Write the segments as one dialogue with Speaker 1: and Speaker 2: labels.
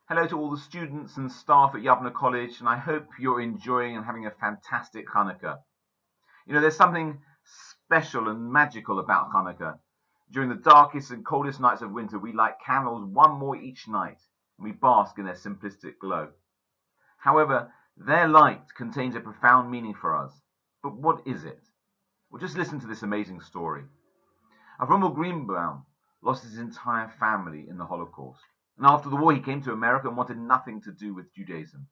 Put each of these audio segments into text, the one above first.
Speaker 1: Hello to all the students and staff at Yavneh College, and I hope you're enjoying and having a fantastic Chanukah. You know, there's something special and magical about Chanukah. During the darkest and coldest nights of winter, we light candles one more each night, and we bask in their simplistic glow. However, their light contains a profound meaning for us. But what is it? Well, just listen to this amazing story. Avram Greenbaum lost his entire family in the Holocaust. And after the war, he came to America and wanted nothing to do with Judaism.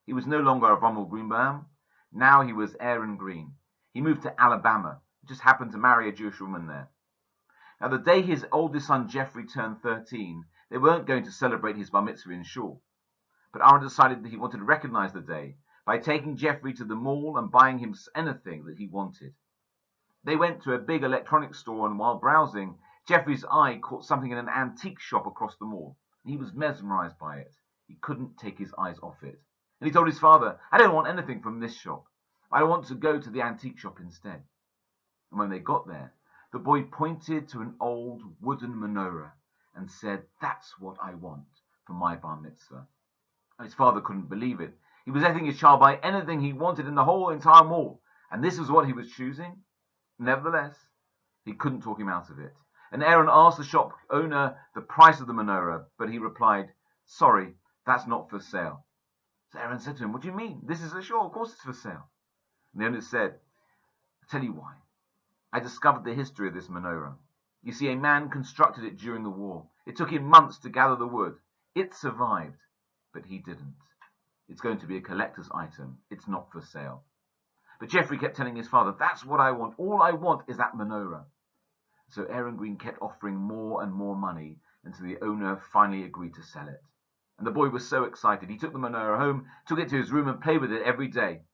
Speaker 1: He was no longer Avram Greenbaum. Now he was Aaron Green. He moved to Alabama, just happened to marry a Jewish woman there. Now, the day his oldest son Jeffrey turned 13, they weren't going to celebrate his bar mitzvah in shul. But Aaron decided that he wanted to recognize the day by taking Jeffrey to the mall and buying him anything that he wanted. They went to a big electronics store, and while browsing, Jeffrey's eye caught something in an antique shop across the mall. He was mesmerized by it. He couldn't take his eyes off it. And he told his father, "I don't want anything from this shop. I want to go to the antique shop instead." And when they got there, the boy pointed to an old wooden menorah and said, "That's what I want for my bar mitzvah." And his father couldn't believe it. He was letting his child buy anything he wanted in the whole entire mall. And this was what he was choosing? Nevertheless, he couldn't talk him out of it. And Aaron asked the shop owner the price of the menorah, but he replied, "Sorry, that's not for sale." So Aaron said to him, "What do you mean? This is a shul, of course it's for sale." And the owner said, "I'll tell you why. I discovered the history of this menorah. You see, a man constructed it during the war. It took him months to gather the wood. It survived, but he didn't. It's going to be a collector's item. It's not for sale." But Jeffrey kept telling his father, "That's what I want. All I want is that menorah." So Aaron Green kept offering more and more money until the owner finally agreed to sell it. And the boy was so excited. He took the menorah home, took it to his room, and played with it every day.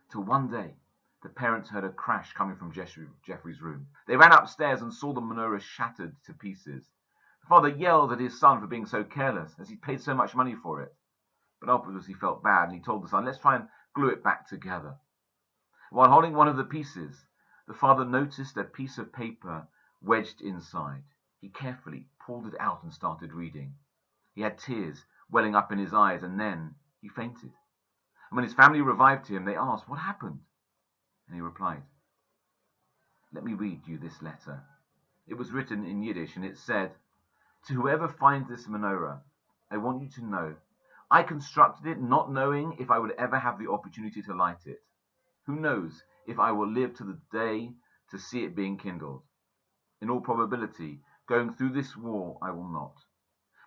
Speaker 1: Till one day, the parents heard a crash coming from Jeffrey's room. They ran upstairs and saw the menorah shattered to pieces. The father yelled at his son for being so careless, as he paid so much money for it. But afterwards he felt bad, and he told the son, "Let's try and glue it back together." While holding one of the pieces, the father noticed a piece of paper wedged inside. He carefully pulled it out and started reading. He had tears welling up in his eyes, and then he fainted. And when his family revived him, they asked, "What happened?" And he replied, "Let me read you this letter." It was written in Yiddish, and it said, "To whoever finds this menorah, I want you to know, I constructed it not knowing if I would ever have the opportunity to light it. Who knows if I will live to the day to see it being kindled? In all probability, going through this war, I will not.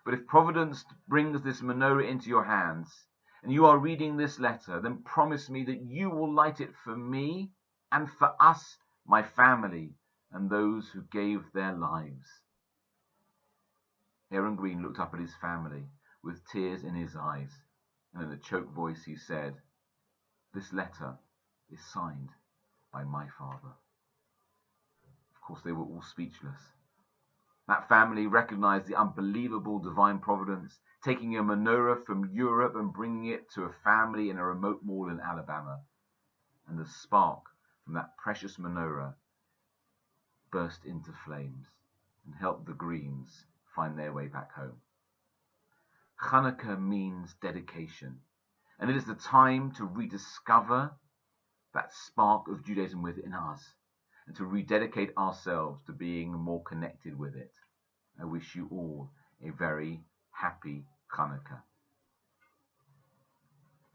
Speaker 1: But if Providence brings this menorah into your hands, and you are reading this letter, then promise me that you will light it for me and for us, my family, and those who gave their lives." Aaron Green looked up at his family with tears in his eyes, and in a choked voice he said, "This letter is signed by my father." Of course, they were all speechless. That family recognized the unbelievable divine providence, taking a menorah from Europe and bringing it to a family in a remote mall in Alabama. And the spark from that precious menorah burst into flames and helped the Greens find their way back home. Chanukah means dedication, and it is the time to rediscover that spark of Judaism within us and to rededicate ourselves to being more connected with it. I wish you all a very happy Chanukah.